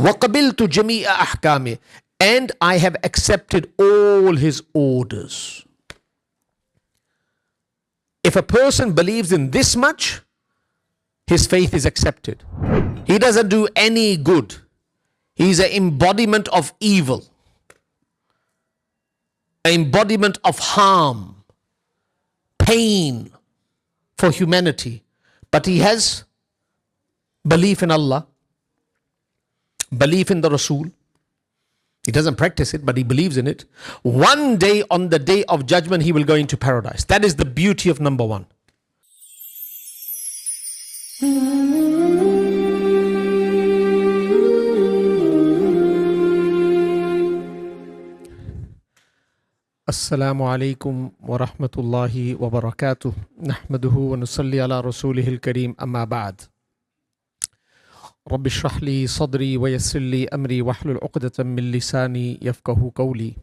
وَقَبِلْتُ جَمِيعَ أَحْكَامِ, and I have accepted all his orders. If a person believes in this much, his faith is accepted. He doesn't do any good. He's an embodiment of evil, an embodiment of harm, pain for humanity. But he has belief in Allah, belief in the Rasul. He doesn't practice it, but he believes in it. One day, on the day of judgment, he will go into paradise. That is the beauty of number one. Assalamu alaikum wa rahmatullahi wa barakatuh. Nahmaduhu wa nusalli ala rasulihil kareem, amma ba'd. رب اشرح لي صدري ويسر لي أمري واحلل عقدة من لساني يفقهوا قولي.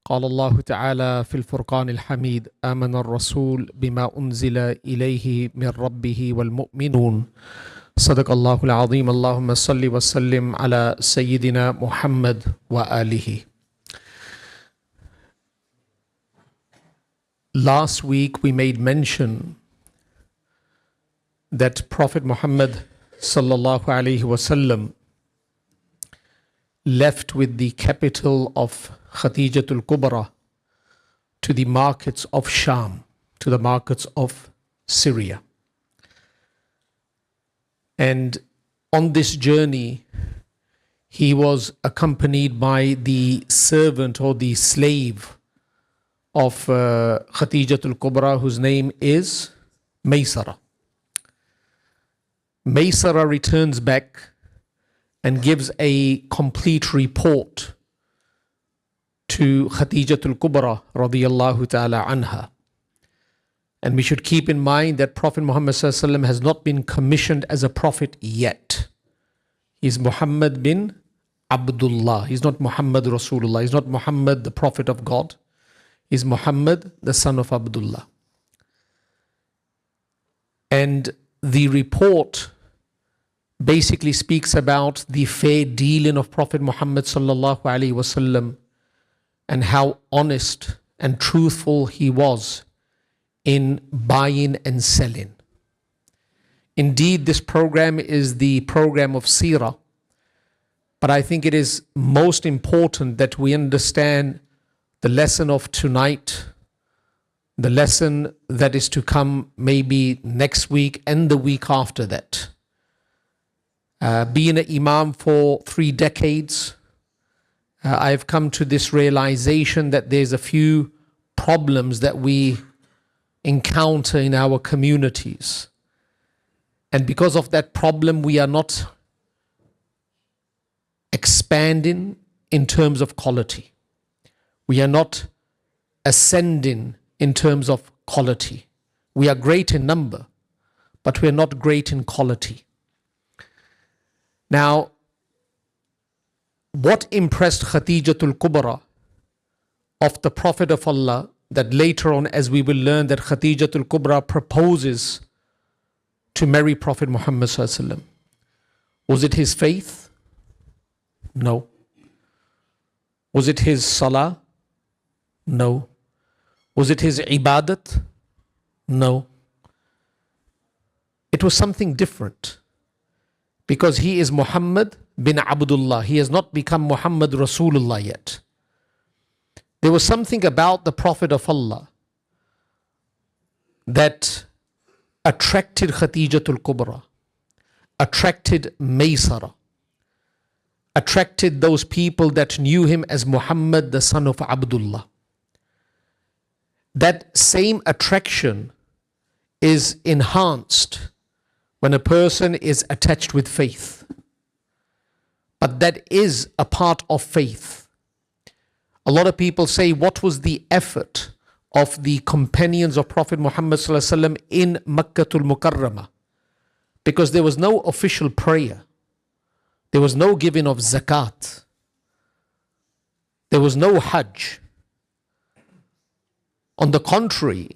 قال الله تعالى في الفرقان الحميد: آمن الرسول بما أنزل إليه من ربه والمؤمنون. صدق الله العظيم. اللهم صل وسلم على سيدنا محمد وآله. Last week we made mention that Prophet Muhammad sallallahu alaihi wasallam left with the capital of Khadijah al-Kubra to the markets of Sham, to the markets of Syria. And on this journey, he was accompanied by the servant or the slave of Khadijah al-Kubra, whose name is Maysara. Maysara returns back and gives a complete report to Khadijah al-Kubra radiyallahu ta'ala anha. And we should keep in mind that Prophet Muhammad sallallahu alaihi wasallam has not been commissioned as a prophet yet. He's Muhammad bin Abdullah. He's not Muhammad Rasulullah. He's not Muhammad, the prophet of God. He's Muhammad, the son of Abdullah. And the report basically speaks about the fair dealing of Prophet Muhammad sallallahu alaihi wasallam and how honest and truthful he was in buying and selling. Indeed, this program is the program of Seerah, but I think it is most important that we understand the lesson of tonight, the lesson that is to come maybe next week and the week after that. Being an Imam for 3 decades, I've come to this realization that there's a few problems that we encounter in our communities. And because of that problem, we are not expanding in terms of quality. We are not ascending in terms of quality. We are great in number, but we are not great in quality. Now, what impressed Khadijah al-Kubra of the Prophet of Allah, that later on, as we will learn, that Khadijah al-Kubra proposes to marry Prophet Muhammad sallallahu alaihi wasallam. Was it his faith? No. Was it his salah? No. Was it his ibadat? No. It was something different. Because he is Muhammad bin Abdullah. He has not become Muhammad Rasulullah yet. There was something about the Prophet of Allah that attracted Khadijah al-Kubra, attracted Maysara, attracted those people that knew him as Muhammad, the son of Abdullah. That same attraction is enhanced when a person is attached with faith. But that is a part of faith. A lot of people say, what was the effort of the companions of Prophet Muhammad sallallahu alaihi wasallam in Makkah al-Mukarramah? Because there was no official prayer. There was no giving of zakat. There was no hajj. On the contrary,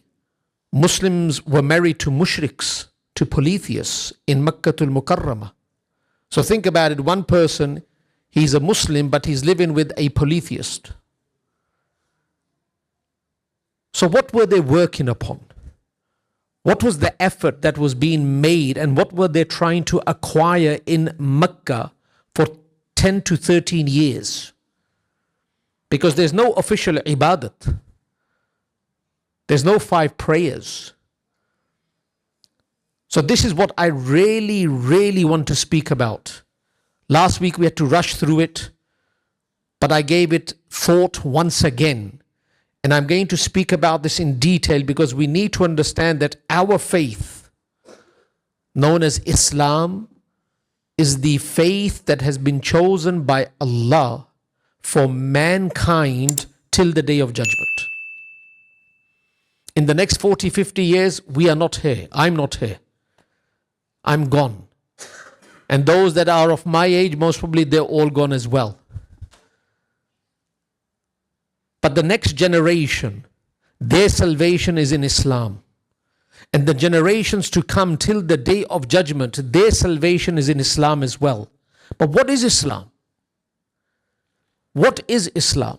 Muslims were married to mushriks, to polytheists in Makkah al-Mukarramah. So think about it, one person, he's a Muslim, but he's living with a polytheist. So what were they working upon? What was the effort that was being made, and what were they trying to acquire in Makkah for 10 to 13 years? Because there's no official ibadat. There's no 5 prayers. So this is what I really, really want to speak about. Last week we had to rush through it, but I gave it thought once again. And I'm going to speak about this in detail because we need to understand that our faith, known as Islam, is the faith that has been chosen by Allah for mankind till the day of judgment. In the next 40, 50 years, we are not here. I'm not here. I'm gone. And those that are of my age, most probably they're all gone as well. But the next generation, their salvation is in Islam. And the generations to come till the day of judgment, their salvation is in Islam as well. But what is Islam? What is Islam?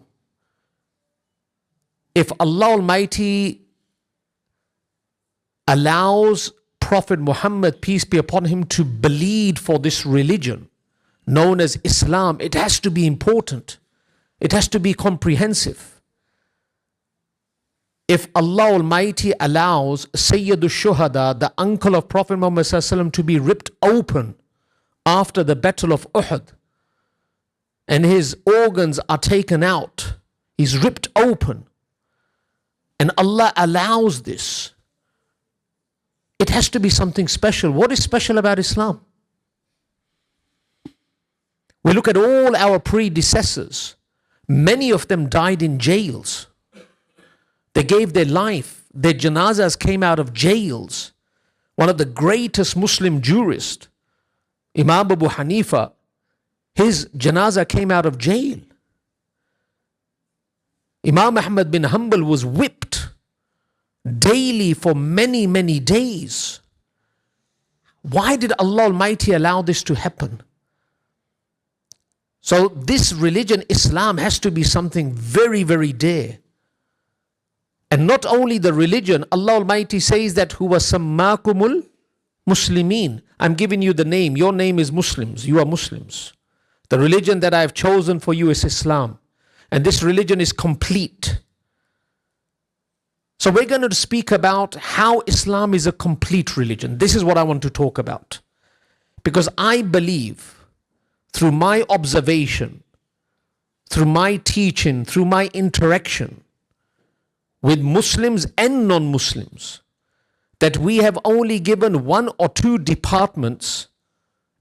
If Allah Almighty allows Prophet Muhammad, peace be upon him, to bleed for this religion known as Islam, it has to be important. It has to be comprehensive. If Allah Almighty allows Sayyidul Shuhada, the uncle of Prophet Muhammad ﷺ, to be ripped open after the battle of Uhud, and his organs are taken out, he's ripped open, and Allah allows this, it has to be something special. What is special about Islam? We look at all our predecessors. Many of them died in jails. They gave their life. Their janazas came out of jails. One of the greatest Muslim jurists, Imam Abu Hanifa, his janazah came out of jail. Imam Ahmad bin Hanbal was whipped daily for many, many days. Why did Allah Almighty allow this to happen? So this religion, Islam, has to be something very, very dear. And not only the religion, Allah Almighty says that huwa sammakumul muslimin. I'm giving you the name. Your name is Muslims. You are Muslims. The religion that I have chosen for you is Islam. And this religion is complete. So we're going to speak about how Islam is a complete religion. This is what I want to talk about. Because I believe, through my observation, through my teaching, through my interaction with Muslims and non-Muslims, that we have only given 1 or 2 departments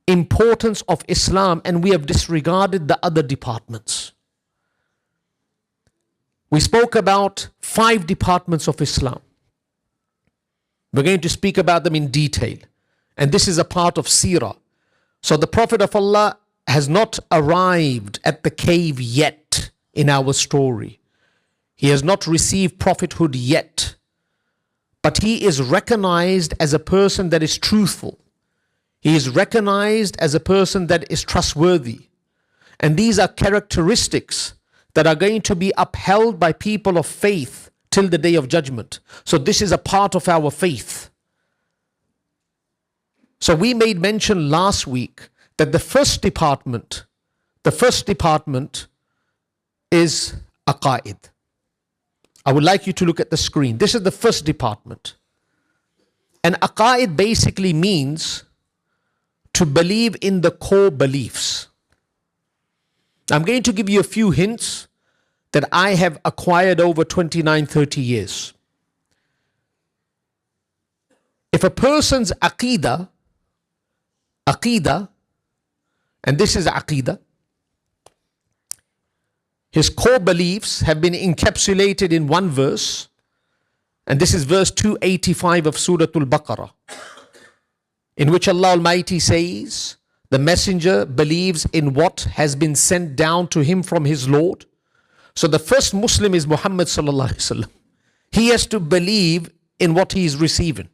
importance of Islam, and we have disregarded the other departments. We spoke about 5 departments of Islam. We're going to speak about them in detail. And this is a part of Seerah. So the Prophet of Allah has not arrived at the cave yet in our story. He has not received prophethood yet. But he is recognized as a person that is truthful. He is recognized as a person that is trustworthy. And these are characteristics that are going to be upheld by people of faith till the day of judgment. So this is a part of our faith. So we made mention last week that the first department is Aqeedah. I would like you to look at the screen. This is the first department. And Aqeedah basically means to believe in the core beliefs. I'm going to give you a few hints that I have acquired over 29, 30 years. If a person's Aqeedah, and this is Aqeedah, his core beliefs have been encapsulated in one verse, and this is verse 285 of Surah Al-Baqarah, in which Allah Almighty says, the messenger believes in what has been sent down to him from his Lord. So the first Muslim is Muhammad sallallahu alaihi wasallam. He has to believe in what he is receiving.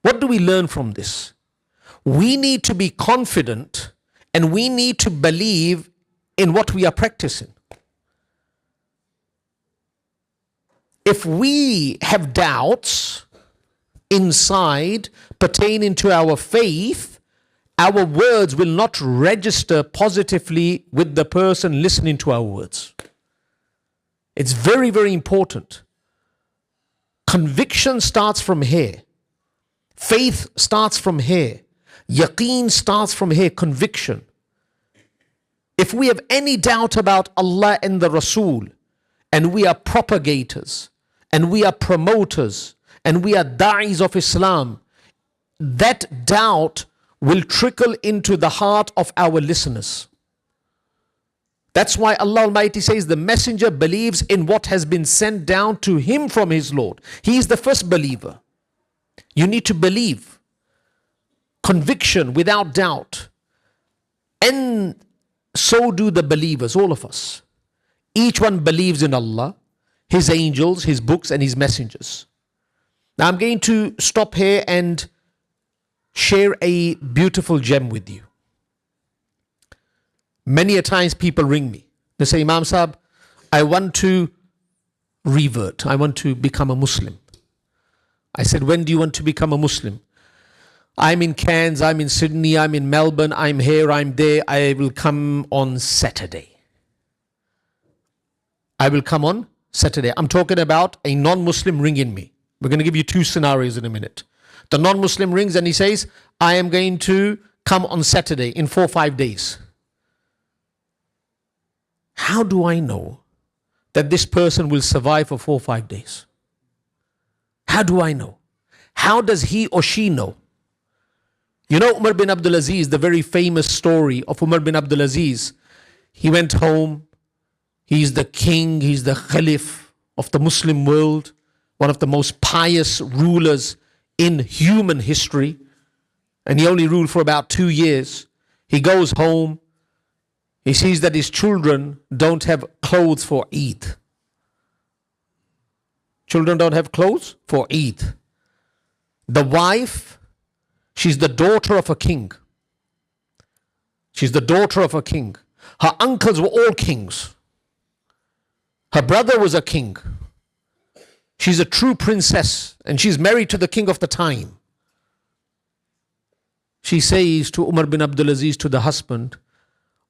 What do we learn from this? We need to be confident and we need to believe in what we are practicing. If we have doubts inside pertaining to our faith, our words will not register positively with the person listening to our words. It's very, very important. Conviction starts from here. Faith starts from here. Yaqeen starts from here, conviction. If we have any doubt about Allah and the Rasul, and we are propagators, and we are promoters, and we are da'is of Islam, that doubt will trickle into the heart of our listeners. That's why Allah Almighty says the messenger believes in what has been sent down to him from his Lord. He is the first believer. You need to believe. Conviction without doubt. And so do the believers, all of us. Each one believes in Allah, His angels, His books and His messengers. Now I'm going to stop here and share a beautiful gem with you. Many a times people ring me. They say, Imam Sahib, I want to revert. I want to become a Muslim. I said, when do you want to become a Muslim? I'm in Cairns, I'm in Sydney, I'm in Melbourne, I'm here, I'm there. I will come on Saturday. I will come on Saturday. I'm talking about a non-Muslim ringing me. We're going to give you two scenarios in a minute. The non-Muslim rings and he says, I am going to come on Saturday in 4 or 5 days. How do I know that this person will survive for 4 or 5 days? How do I know? How does he or she know? You know Umar ibn Abdullah, the very famous story of Umar ibn Abdullah. He went home. He's the king, he's the caliph of the Muslim world, one of the most pious rulers in human history. And he only ruled for about 2 years. He goes home. He sees that his children don't have clothes for Eid. Children don't have clothes for Eid. The wife, she's the daughter of a king. She's the daughter of a king. Her uncles were all kings. Her brother was a king. She's a true princess and she's married to the king of the time. She says to Umar bin Abdulaziz, to the husband,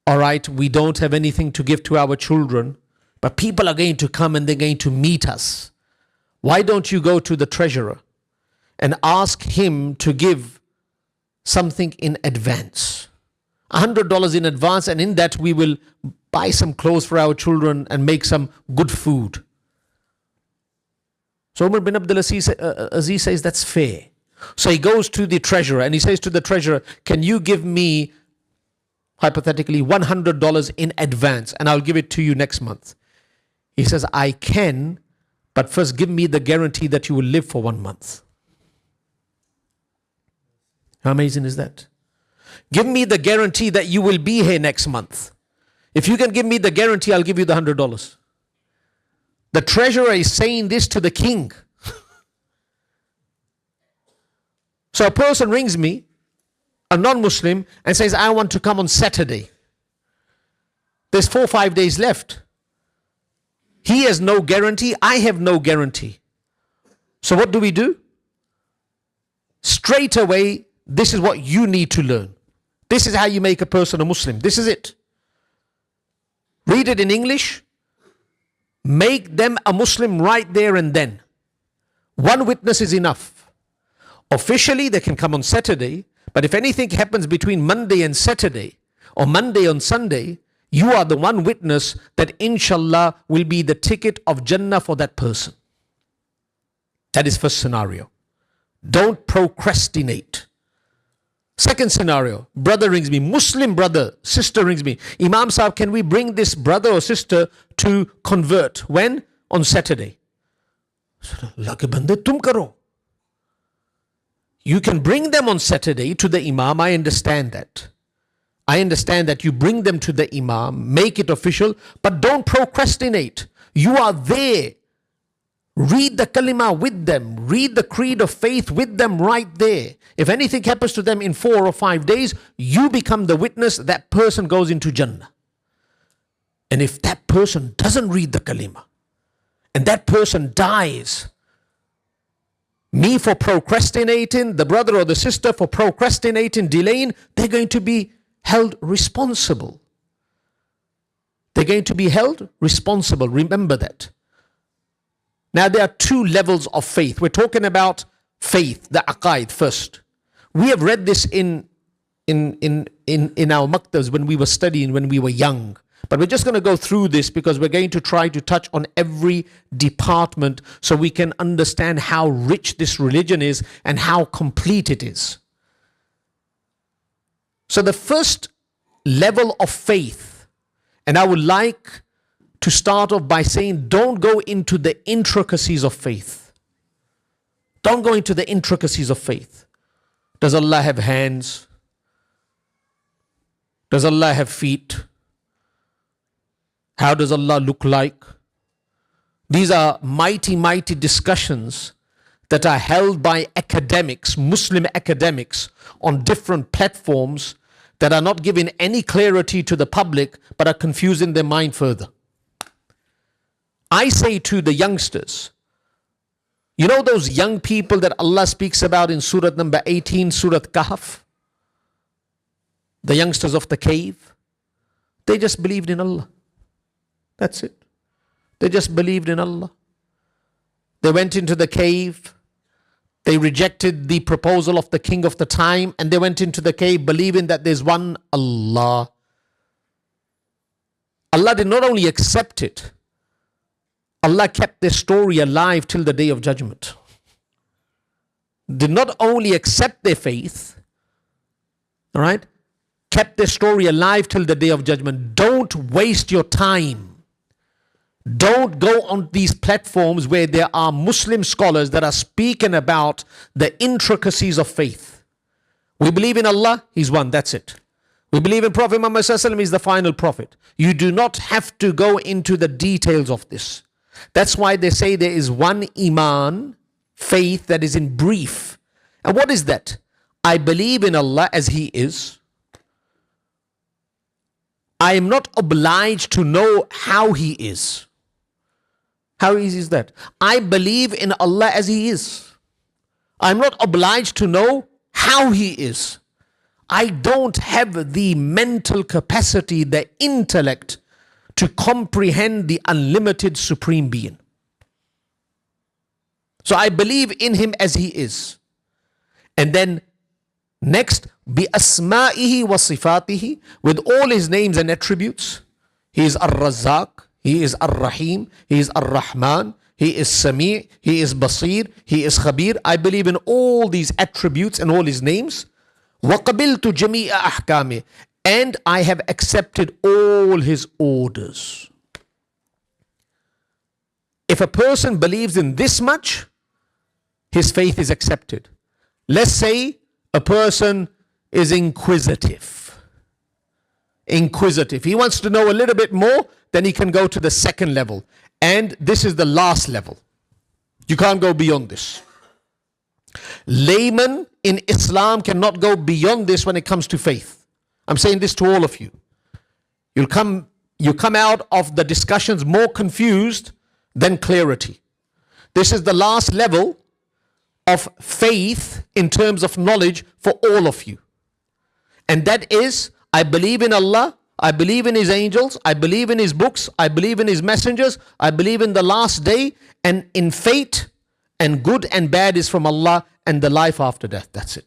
all right, we don't have anything to give to our children, but people are going to come and they're going to meet us. Why don't you go to the treasurer and ask him to give something in advance? $100 in advance, and in that we will buy some clothes for our children and make some good food. So Umar bin Abdulaziz says that's fair. So he goes to the treasurer and he says to the treasurer, can you give me, hypothetically, $100 in advance and I'll give it to you next month? He says, I can, but first give me the guarantee that you will live for 1 month. How amazing is that? Give me the guarantee that you will be here next month. If you can give me the guarantee, I'll give you the $100. The treasurer is saying this to the king. So a person rings me, a non-Muslim, and says, I want to come on Saturday. There's 4 or 5 days left. He has no guarantee, I have no guarantee. So what do? Straight away, this is what you need to learn. This is how you make a person a Muslim. This is it. Read it in English. Make them a Muslim right there and then. 1 witness is enough. Officially, they can come on Saturday, but if anything happens between Monday and Saturday, or Monday on Sunday, you are the 1 witness that inshallah will be the ticket of Jannah for that person. That is first scenario. Don't procrastinate. Second scenario, brother rings me, Muslim brother, sister rings me. Imam Sahib, can we bring this brother or sister to convert? When? On Saturday. Allah ke bande, tum karo. You can bring them on Saturday to the Imam, I understand that. I understand that you bring them to the Imam, make it official, but don't procrastinate. You are there Read the kalima with them. Read the creed of faith with them right there. If anything happens to them in 4 or 5 days, you become the witness, that person goes into Jannah. And if that person doesn't read the kalima, and that person dies, me for procrastinating, the brother or the sister for procrastinating, delaying, they're going to be held responsible. They're going to be held responsible. Remember that. Now there are 2 levels of faith. We're talking about faith, the aqaid first. We have read this in our maktabs when we were studying, when we were young. But we're just going to go through this because we're going to try to touch on every department so we can understand how rich this religion is and how complete it is. So the first level of faith, and I would like to start off by saying, don't go into the intricacies of faith. Don't go into the intricacies of faith. Does Allah have hands? Does Allah have feet? How does Allah look like? These are mighty, mighty discussions that are held by academics, Muslim academics, on different platforms that are not giving any clarity to the public, but are confusing their mind further. I say to the youngsters, you know those young people that Allah speaks about in Surah number 18, Surah Kahf? The youngsters of the cave? They just believed in Allah. That's it. They just believed in Allah. They went into the cave. They rejected the proposal of the king of the time, and they went into the cave believing that there's one Allah. Allah did not only accept it, Allah kept their story alive till the day of judgment. Did not only accept their faith, all right, kept their story alive till the day of judgment. Don't waste your time. Don't go on these platforms where there are Muslim scholars that are speaking about the intricacies of faith. We believe in Allah, He's one, that's it. We believe in Prophet Muhammad ﷺ, He's the final prophet. You do not have to go into the details of this. That's why they say there is one Iman, faith, that is in brief. And what is that? I believe in Allah as He is. I am not obliged to know how He is. How easy is that? I believe in Allah as He is. I'm not obliged to know how He is. I don't have the mental capacity, the intellect to comprehend the unlimited supreme being. So I believe in Him as He is. And then next, bi asma'ihi wa sifatihi, with all His names and attributes. He is Ar-Razzaq, He is Ar-Rahim, He is Ar-Rahman, He is Sami', He is Basir, He is Khabir. I believe in all these attributes and all His names. وَقَبِلْتُ جَمِيعَ أَحْكَامِهِ, and I have accepted all His orders. If a person believes in this much, his faith is accepted. Let's say a person is inquisitive. He wants to know a little bit more, then he can go to the second level. And this is the last level. You can't go beyond this. Layman in Islam cannot go beyond this when it comes to faith. I'm saying this to all of you. You come out of the discussions more confused than clarity. This is the last level of faith in terms of knowledge for all of you. And that is, I believe in Allah, I believe in His angels, I believe in His books, I believe in His messengers, I believe in the last day and in fate, and good and bad is from Allah, and the life after death. That's it.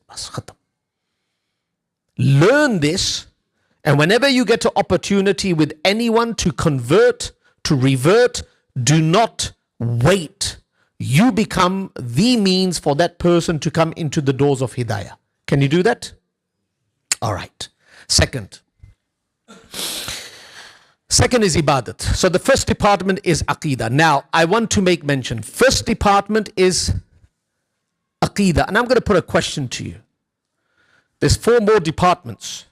Learn this, and whenever you get an opportunity with anyone to convert, to revert, do not wait. You become the means for that person to come into the doors of Hidayah. Can you do that? All right. Second is Ibadat. So the first department is Aqeedah. Now, I want to make mention. First department is Aqeedah. And I'm going to put a question to you. There's 4 more departments.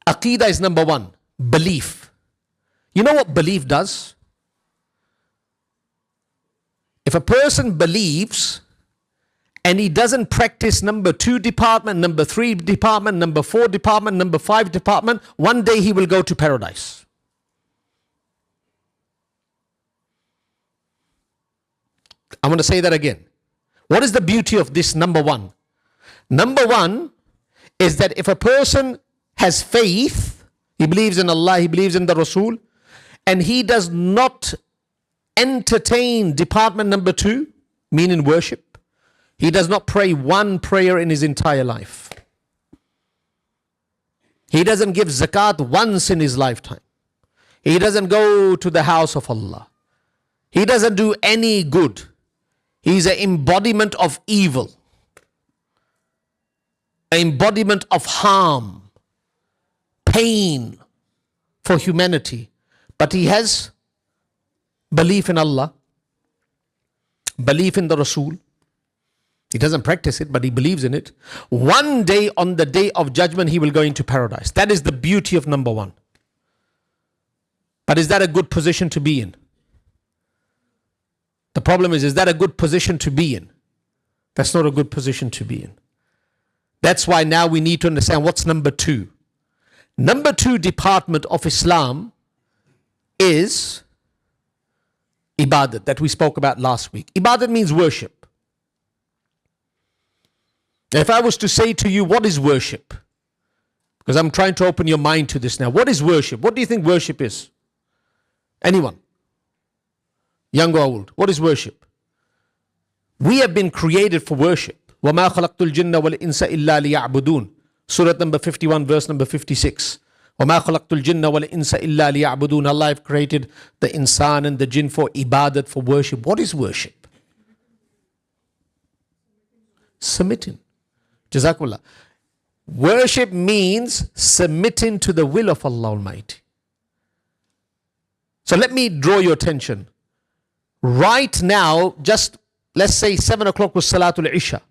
Aqeedah is number 1, belief. You know what belief does? If a person believes and he doesn't practice number 2 department, number 3 department, number 4 department, number 5 department, one day he will go to paradise. I want to say that again. What is the beauty of this number 1? Number 1 is that if a person has faith, he believes in Allah, he believes in the Rasul, and he does not entertain department number 2, meaning worship, he does not pray one prayer in his entire life. He doesn't give zakat once in his lifetime. He doesn't go to the house of Allah. He doesn't do any good. He's an embodiment of evil, an embodiment of harm, pain for humanity. But he has belief in Allah, belief in the Rasul. He doesn't practice it, but he believes in it. One day, on the day of judgment, he will go into paradise. That is the beauty of number 1. But is that a good position to be in? The problem is that a good position to be in? That's not a good position to be in. That's why now we need to understand what's number 2. Number 2 department of Islam is Ibadah, that we spoke about last week. Ibadah means worship. If I was to say to you, what is worship? Because I'm trying to open your mind to this now. What is worship? What do you think worship is? Anyone? Young or old? What is worship? We have been created for worship. وَمَا خَلَقْتُ الْجِنَّ وَالْإِنسَ إِلَّا لِيَعْبُدُونَ. Surah number 51, verse number 56. وَمَا خَلَقْتُ الْجِنَّ وَالْإِنسَ إِلَّا لِيَعْبُدُونَ. Allah have created the insan and the jinn for ibadat, for worship. What is worship? Submitting. Jazakallah. Worship means submitting to the will of Allah Almighty. So let me draw your attention. Right now, just let's say 7 o'clock was Salatul Isha.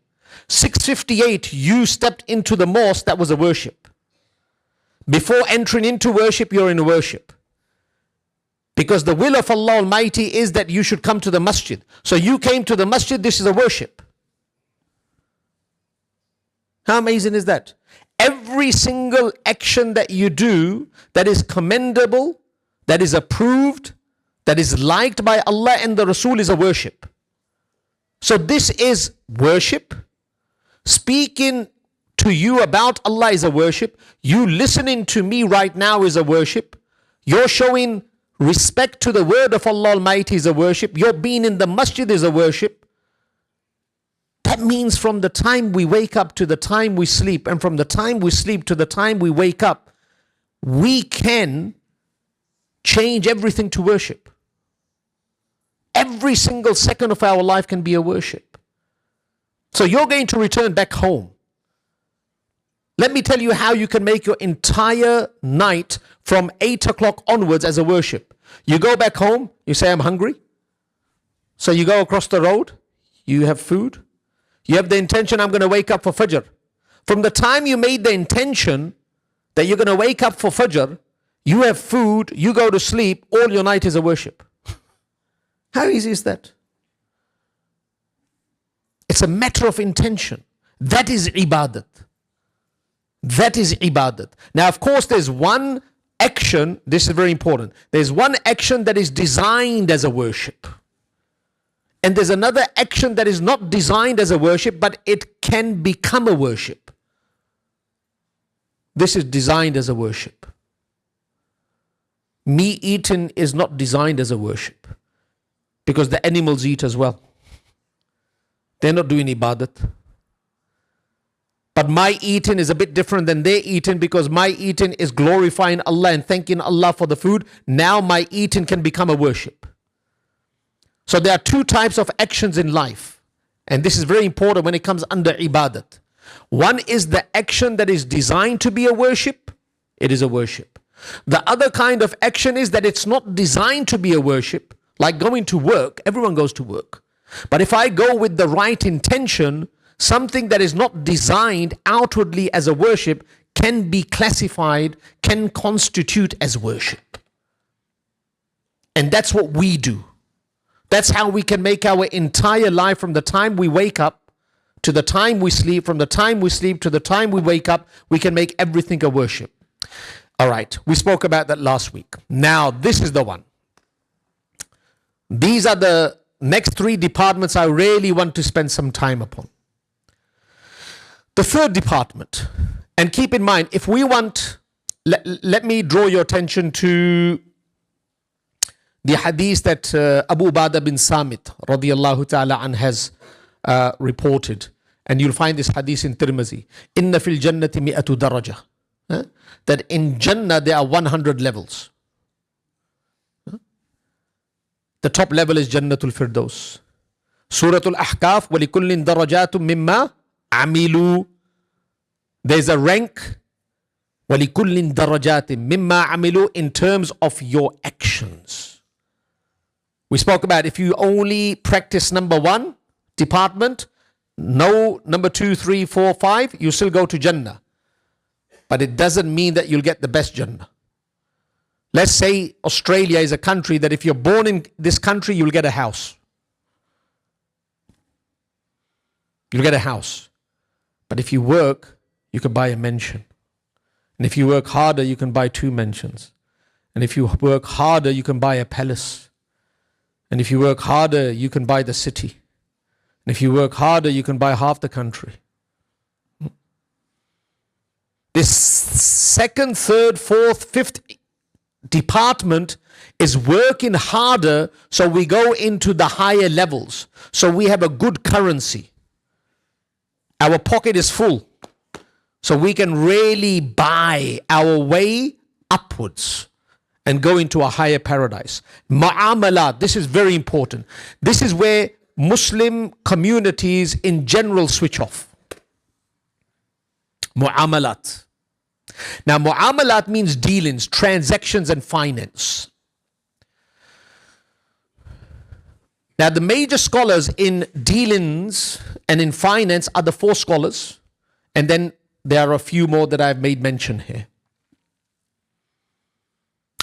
6:58, you stepped into the mosque, that was a worship. Before entering into worship, you're in a worship. Because the will of Allah Almighty is that you should come to the masjid. So you came to the masjid, this is a worship. How amazing is that? Every single action that you do that is commendable, that is approved, that is liked by Allah and the Rasul is a worship. So this is worship. Speaking to you about Allah is a worship. You listening to me right now is a worship. You're showing respect to the word of Allah Almighty is a worship. Your being in the masjid is a worship. That means from the time we wake up to the time we sleep, and from the time we sleep to the time we wake up, we can change everything to worship. Every single second of our life can be a worship. So you're going to return back home. Let me tell you how you can make your entire night from 8 o'clock onwards as a worship. You go back home, you say, I'm hungry. So you go across the road, you have food. You have the intention, I'm going to wake up for Fajr. From the time you made the intention that you're going to wake up for Fajr, you have food, you go to sleep, all your night is a worship. How easy is that? It's a matter of intention. That is ibadat. That is ibadat. Now, of course, there's one action, this is very important. There's one action that is designed as a worship. And there's another action that is not designed as a worship, but it can become a worship. This is designed as a worship. Meat eating is not designed as a worship, because the animals eat as well. They're not doing ibadat. But my eating is a bit different than their eating, because my eating is glorifying Allah and thanking Allah for the food. Now my eating can become a worship. So there are two types of actions in life. And this is very important when it comes under ibadat. One is the action that is designed to be a worship. It is a worship. The other kind of action is that it's not designed to be a worship. Like going to work, everyone goes to work. But if I go with the right intention, something that is not designed outwardly as a worship can be classified, can constitute as worship. And that's what we do. That's how we can make our entire life, from the time we wake up to the time we sleep, from the time we sleep to the time we wake up, we can make everything a worship. All right, we spoke about that last week. Now, this is the one. These are the next three departments I really want to spend some time upon. The third department, and keep in mind, if we want, let me draw your attention to the hadith that Abu Ubadah bin Samit radiyallahu ta'ala an has reported. And you'll find this hadith in Tirmizi. Inna fil jannati mi'atu daraja. That in Jannah there are 100 levels. The top level is Jannatul Firdaus. Suratul Ahqaf, وَلِكُلِّن دَرَجَاتٌ مِمَّا عَمِلُوا. There's a rank, وَلِكُلِّن دَرَجَاتٍ مِمَّا عَمِلُوا, in terms of your actions. We spoke about if you only practice number one department, no number 2, 3, 4, 5, you still go to Jannah. But it doesn't mean that you'll get the best Jannah. Let's say Australia is a country that if you're born in this country, you'll get a house. You'll get a house. But if you work, you can buy a mansion. And if you work harder, you can buy 2 mansions. And if you work harder, you can buy a palace. And if you work harder, you can buy the city. And if you work harder, you can buy half the country. This second, third, fourth, fifth department is working harder, so we go into the higher levels. So we have a good currency. Our pocket is full. So we can really buy our way upwards and go into a higher paradise. Mu'amalat, this is very important. This is where Muslim communities in general switch off. Mu'amalat. Now, mu'amalat means dealings, transactions and finance. Now, the major scholars in dealings and in finance are the 4 scholars. And then there are a few more that I've made mention here.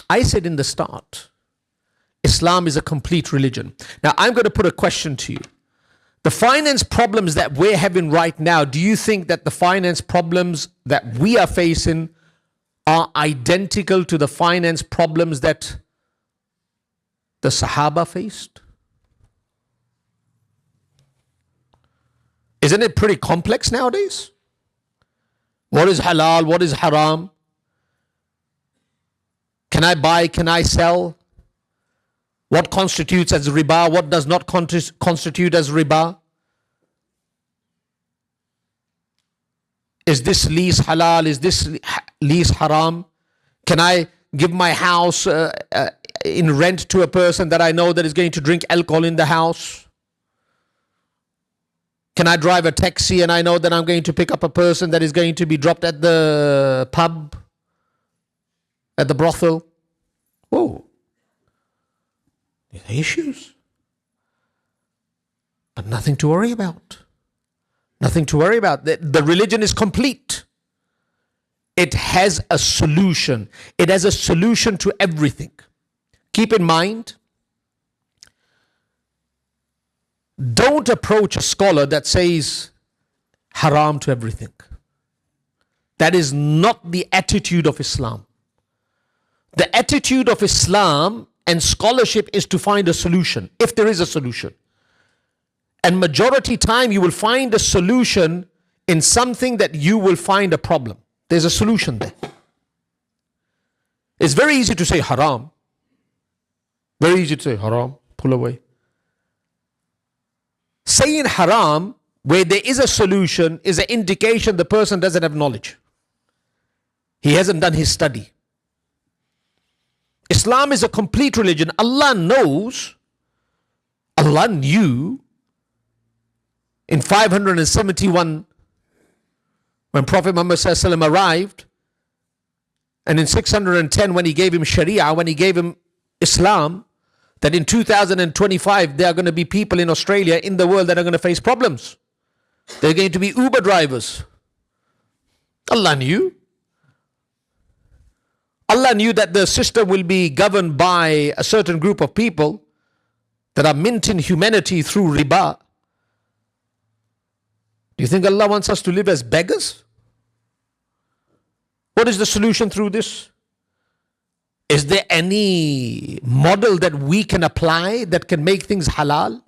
I said in the start, Islam is a complete religion. Now, I'm going to put a question to you. The finance problems that we're having right now, do you think that the finance problems that we are facing are identical to the finance problems that the Sahaba faced? Isn't it pretty complex nowadays? What is halal? What is haram? Can I buy? Can I sell? What constitutes as riba? What does not constitute as riba? Is this lease halal? Is this lease haram? Can I give my house in rent to a person that I know that is going to drink alcohol in the house? Can I drive a taxi and I know that I'm going to pick up a person that is going to be dropped at the pub, at the brothel? Whoa. These are issues. But nothing to worry about. Nothing to worry about. The religion is complete. It has a solution. It has a solution to everything. Keep in mind, don't approach a scholar that says haram to everything. That is not the attitude of Islam. The attitude of Islam and scholarship is to find a solution, if there is a solution. And majority time you will find a solution in something that you will find a problem. There's a solution there. It's very easy to say haram. Very easy to say haram, pull away. Saying haram where there is a solution is an indication the person doesn't have knowledge. He hasn't done his study. Islam is a complete religion. Allah knows, Allah knew in 571 when Prophet Muhammad arrived, and in 610 when he gave him Sharia, when he gave him Islam, that in 2025 there are going to be people in Australia, in the world, that are going to face problems. They're going to be Uber drivers. Allah knew. Allah knew that the system will be governed by a certain group of people that are minting humanity through riba, do you think Allah wants us to live as beggars? What is the solution through this? Is there any model that we can apply that can make things halal?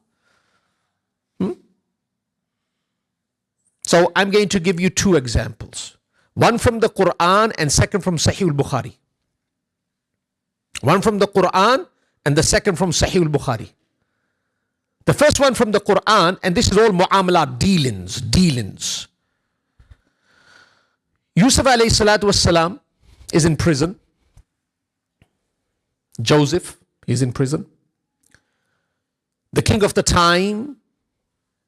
So I'm going to give you two examples. One from the Quran and second from Sahih al-Bukhari. One from the Quran and the second from Sahih al-Bukhari. The first one from the Quran, and this is all mu'amalat, dealings. Yusuf alayhi salatu wassalam is in prison. Joseph is in prison. The king of the time,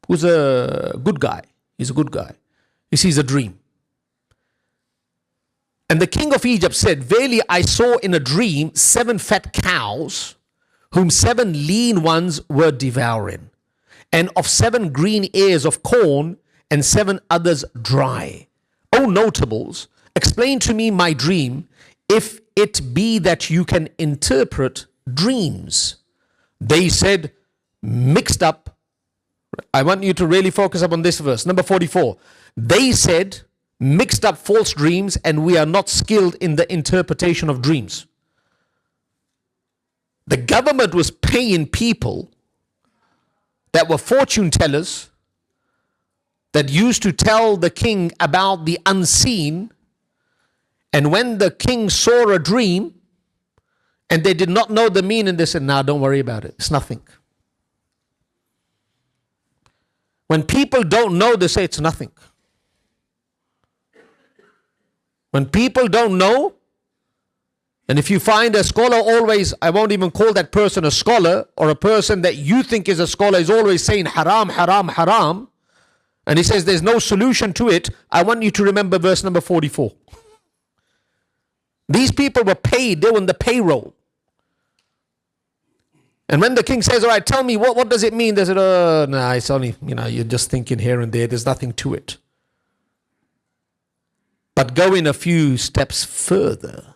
who's a good guy, he's a good guy, he sees a dream. And the king of Egypt said, verily I saw in a dream 7 fat cows, whom 7 lean ones were devouring, and of 7 green ears of corn, and 7 others dry. O notables, explain to me my dream, if it be that you can interpret dreams. They said, mixed up. I want you to really focus up on this verse, number 44. They said, mixed up false dreams, and we are not skilled in the interpretation of dreams. The government was paying people that were fortune tellers, that used to tell the king about the unseen. And when the king saw a dream and they did not know the meaning, they said, nah, don't worry about it. It's nothing. When people don't know, they say it's nothing. When people don't know, and if you find a scholar always, I won't even call that person a scholar, or a person that you think is a scholar is always saying haram, haram, haram, and he says there's no solution to it, I want you to remember verse number 44. These people were paid, they were on the payroll. And when the king says, all right, tell me, what does it mean? They said, oh, no, it's only, you're just thinking here and there, there's nothing to it. But going a few steps further,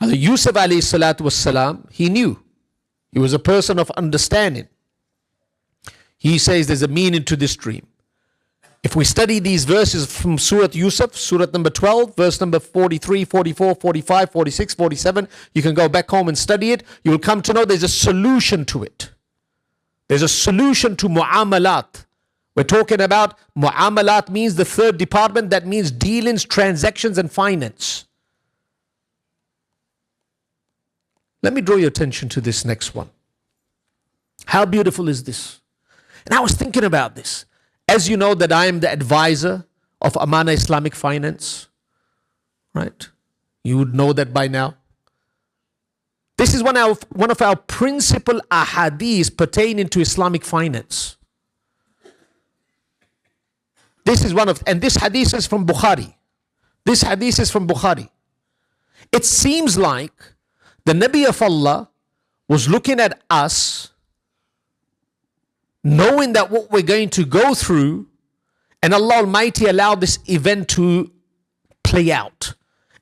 Yusuf alayhi salatu wassalam, he knew. He was a person of understanding. He says there's a meaning to this dream. If we study these verses from Surah Yusuf, Surah number 12, verse number 43, 44, 45, 46, 47, you can go back home and study it. You will come to know there's a solution to it. There's a solution to mu'amalat. We're talking about mu'amalat means the third department, that means dealings, transactions and finance. Let me draw your attention to this next one. How beautiful is this? And I was thinking about this. As you know that I am the advisor of Amana Islamic Finance, right? You would know that by now. This is one of our principal ahadith pertaining to Islamic finance. This is and this hadith is from Bukhari. This hadith is from Bukhari. It seems like the Nabi of Allah was looking at us, knowing that what we're going to go through, and Allah Almighty allowed this event to play out.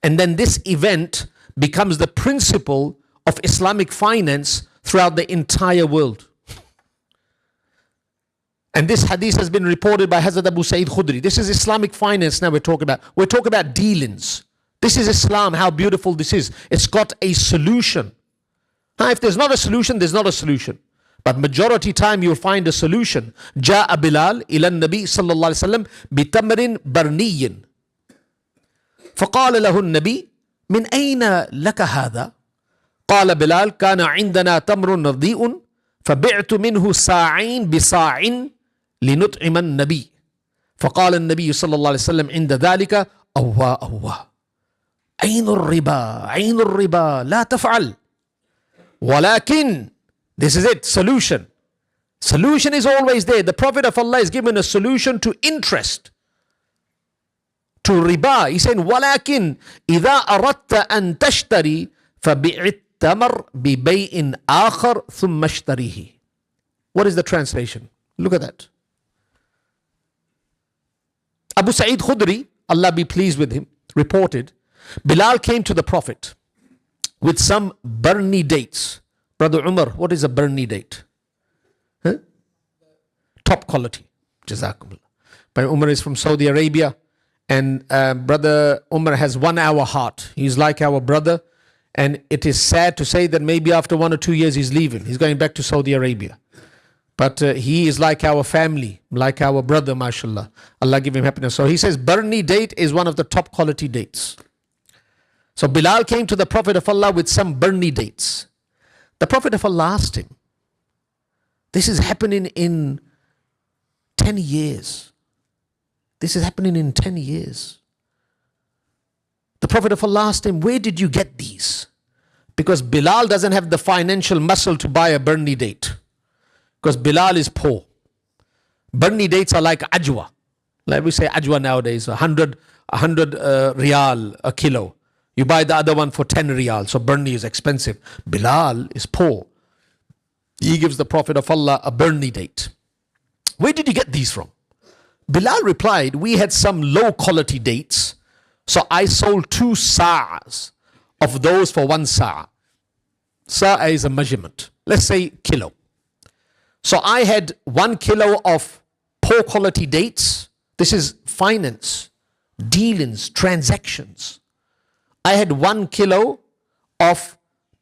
And then this event becomes the principle of Islamic finance throughout the entire world. And this hadith has been reported by Hazrat Abu Sa'id Khudri. This is Islamic finance now we're talking about. We're talking about dealings. This is Islam, how beautiful this is. It's got a solution. Now, if there's not a solution, there's not a solution. But majority time you'll find a solution. جاء بلال إلى النبي صلى الله عليه وسلم بتمر برني فقال له النبي من أين لك هذا؟ قال بلال كان عندنا تمر رديء فبعت منه ساعين بصاع لنطعم النبي فقال النبي صلى الله عليه وسلم عند ذلك أوه عين الربا لا تفعل ولكن. This is it, solution. Solution is always there. The Prophet of Allah is given a solution to interest, to riba. He's saying, وَلَكِنْ إِذَا أَرَدْتَ أَن تَشْتَرِي فَبِعِ التَّمَرْ بِبَيْءٍ آخَرْ ثُمَّ اشْتَرِيهِ. What is the translation? Look at that. Abu Sa'id Khudri, Allah be pleased with him, reported, Bilal came to the Prophet with some burny dates, Brother Umar, what is a Burni date? Huh? Top quality. Jazakumullah. Brother Umar is from Saudi Arabia, and Brother Umar has 1 hour heart. He's like our brother, and it is sad to say that maybe after 1 or 2 years he's leaving. He's going back to Saudi Arabia. But he is like our family, like our brother, mashallah. Allah give him happiness. So he says, Burni date is one of the top quality dates. So Bilal came to the Prophet of Allah with some Burni dates. The Prophet of Allah asked him, this is happening in 10 years. This is happening in 10 years. The Prophet of Allah asked him, where did you get these? Because Bilal doesn't have the financial muscle to buy a Burni date. Because Bilal is poor. Burni dates are like ajwa. Like we say ajwa nowadays, 100 riyal a kilo. You buy the other one for 10 riyal. So Burni is expensive. Bilal is poor. He gives the Prophet of Allah a Burni date. Where did you get these from? Bilal replied, we had some low quality dates. So I sold 2 sa'as of those for 1 sa'a. Sa'a is a measurement. Let's say kilo. So I had 1 kilo of poor quality dates. This is finance, dealings, transactions. I had 1 kilo of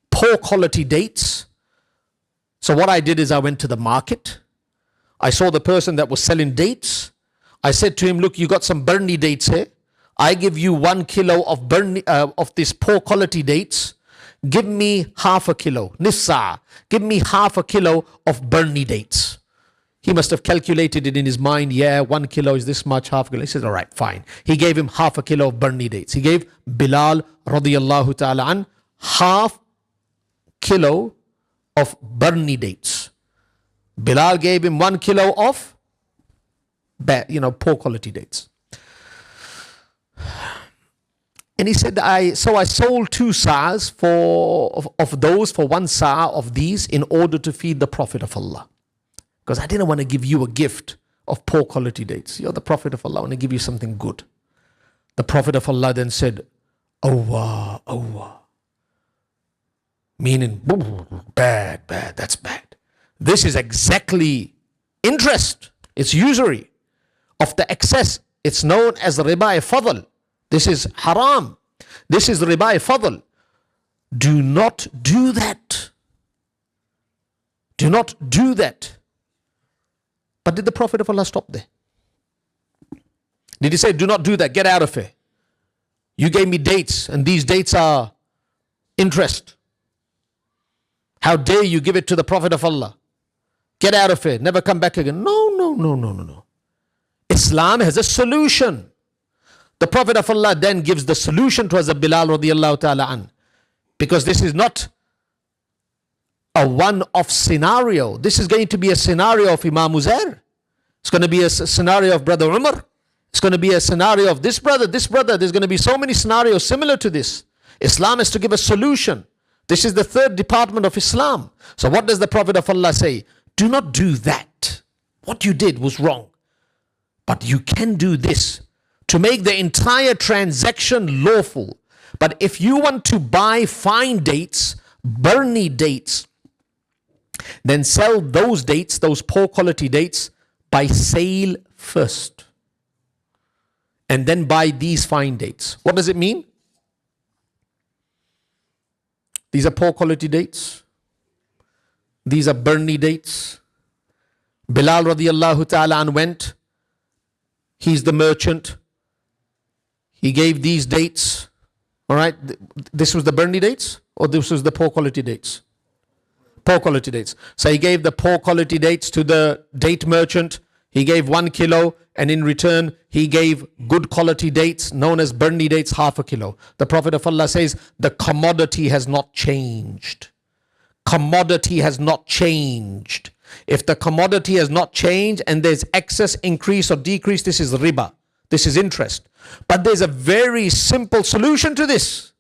poor quality dates. So what I did is I went to the market. I saw the person that was selling dates. I said to him, look, you got some Burni dates here. I give you 1 kilo of this poor quality dates. Give me half a kilo, nissa. Give me half a kilo of Burni dates. He must have calculated it in his mind. Yeah, 1 kilo is this much, half a kilo. He says, all right, fine. He gave him half a kilo of Burni dates. He gave Bilal radiyallahu ta'ala an half kilo of Burni dates. Bilal gave him 1 kilo of poor quality dates. And he said, I sold 2 sa'as of those for 1 sa'a of these in order to feed the Prophet of Allah. Because I didn't want to give you a gift of poor quality dates. You're the Prophet of Allah, I want to give you something good. The Prophet of Allah then said, Awwa. Meaning, bad, that's bad. This is exactly interest. It's usury of the excess. It's known as riba fadl. This is haram. This is riba fadl. Do not do that. Do not do that. But did the Prophet of Allah stop there? Did he say, do not do that, get out of here? You gave me dates and these dates are interest. How dare you give it to the Prophet of Allah? Get out of here, never come back again. No. Islam has a solution. The Prophet of Allah then gives the solution to Hazrat Bilal radiyallahu ta'ala an. Because this is not a one-off scenario. This is going to be a scenario of Imam Uzair. It's going to be a scenario of Brother Umar. It's going to be a scenario of this brother. There's going to be so many scenarios similar to this. Islam is to give a solution. This is the 3rd department of Islam. So what does the Prophet of Allah say? Do not do that. What you did was wrong. But you can do this to make the entire transaction lawful. But if you want to buy fine dates, Burni dates, then sell those dates, those poor quality dates, by sale first. And then buy these fine dates. What does it mean? These are poor quality dates. These are Burni dates. Bilal radiyallahu ta'ala an went. He's the merchant. He gave these dates. All right. This was the Burni dates or this was the poor quality dates? Poor quality dates. So he gave the poor quality dates to the date merchant. He gave 1 kilo and in return he gave good quality dates known as Burni dates, half a kilo. The Prophet of Allah says the commodity has not changed. Commodity has not changed. If the commodity has not changed and there's excess, increase or decrease, this is riba. This is interest. But there's a very simple solution to this.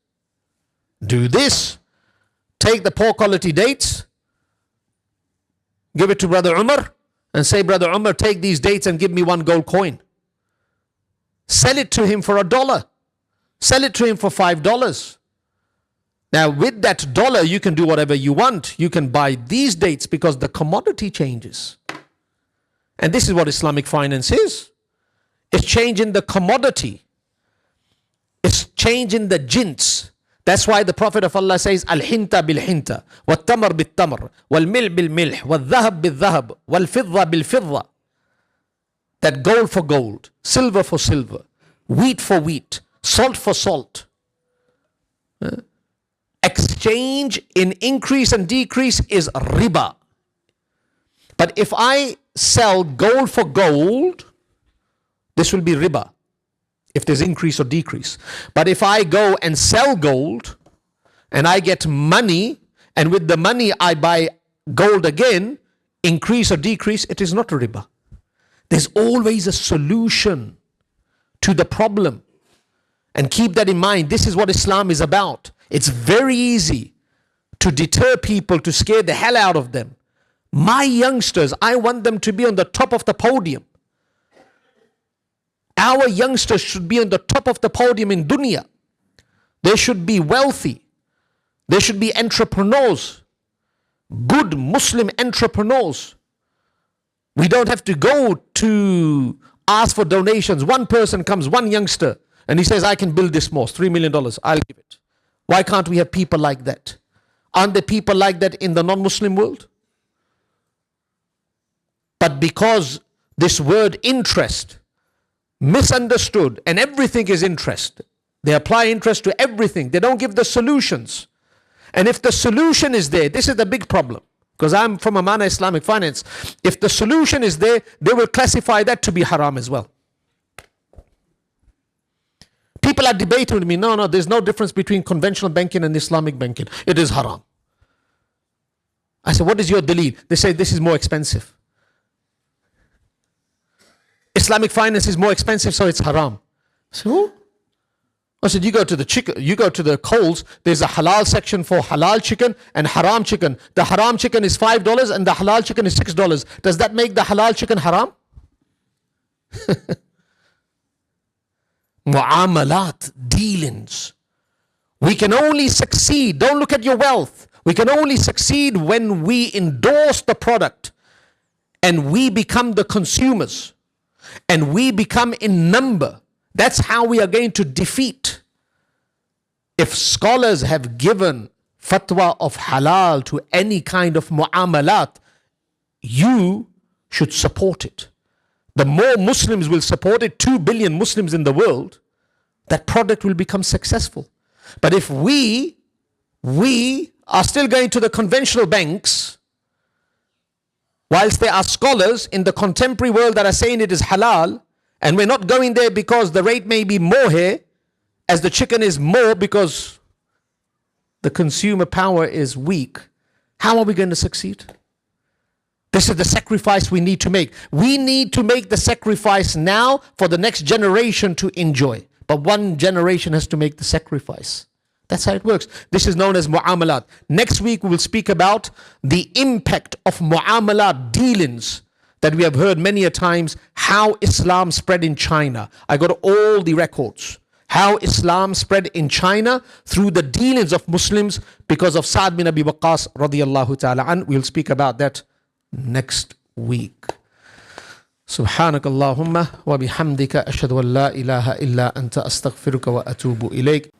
Do this. Take the poor quality dates. Give it to Brother Umar and say, Brother Umar, take these dates and give me 1 gold coin. Sell it to him for $1. Sell it to him for $5. Now, with that dollar, you can do whatever you want. You can buy these dates because the commodity changes. And this is what Islamic finance is. It's changing the commodity. It's changing the jins. That's why the Prophet of Allah says, Al-hinta bil-hinta, wal-tamar bil-tamar, wal-milh bil-milh, wal-dhahab bil-dhahab, wal-fidda bil-fidda. That gold for gold, silver for silver, wheat for wheat, salt for salt. Exchange in increase and decrease is riba. But if I sell gold for gold, this will be riba, if there's increase or decrease. But if I go and sell gold and I get money, and with the money I buy gold again, increase or decrease, it is not a riba. There's always a solution to the problem. And keep that in mind. This is what Islam is about. It's very easy to deter people, to scare the hell out of them. My youngsters, I want them to be on the top of the podium. Our youngsters should be on the top of the podium in dunya. They should be wealthy. They should be entrepreneurs. Good Muslim entrepreneurs. We don't have to go to ask for donations. One person comes, one youngster, and he says, I can build this mosque, $3 million, I'll give it. Why can't we have people like that? Aren't there people like that in the non-Muslim world? But because this word interest, misunderstood, and everything is interest, they apply interest to everything. They don't give the solutions. And if the solution is there, this is the big problem. Because I'm from Amana Islamic Finance. If the solution is there, they will classify that to be haram as well. People are debating with me, no, there's no difference between conventional banking and Islamic banking. It is haram. I said, what is your dalil? They say this is more expensive. Islamic finance is more expensive, so it's haram. So, I said, you go to the Coles, there's a halal section for halal chicken and haram chicken. The haram chicken is $5 and the halal chicken is $6. Does that make the halal chicken haram? Mu'amalat, dealings. We can only succeed. Don't look at your wealth. We can only succeed when we endorse the product and we become the consumers and we become in number. That's how we are going to defeat. If scholars have given fatwa of halal to any kind of mu'amalat, you should support it. The more Muslims will support it, 2 billion Muslims in the world, that product will become successful. But if we are still going to the conventional banks, whilst there are scholars in the contemporary world that are saying it is halal, and we're not going there because the rate may be more here, as the chicken is more because the consumer power is weak, how are we going to succeed? This is the sacrifice we need to make. We need to make the sacrifice now for the next generation to enjoy. But one generation has to make the sacrifice. That's how it works. This is known as mu'amalat. Next week we will speak about the impact of mu'amalat dealings that we have heard many a times, how Islam spread in China. I got all the records. How Islam spread in China through the dealings of Muslims because of Sa'd bin Abi Waqqas radiyallahu ta'ala an. We'll speak about that next week. سبحانك اللهم وبحمدك أشهد أن لا إله إلا أنت أستغفرك وأتوب إليك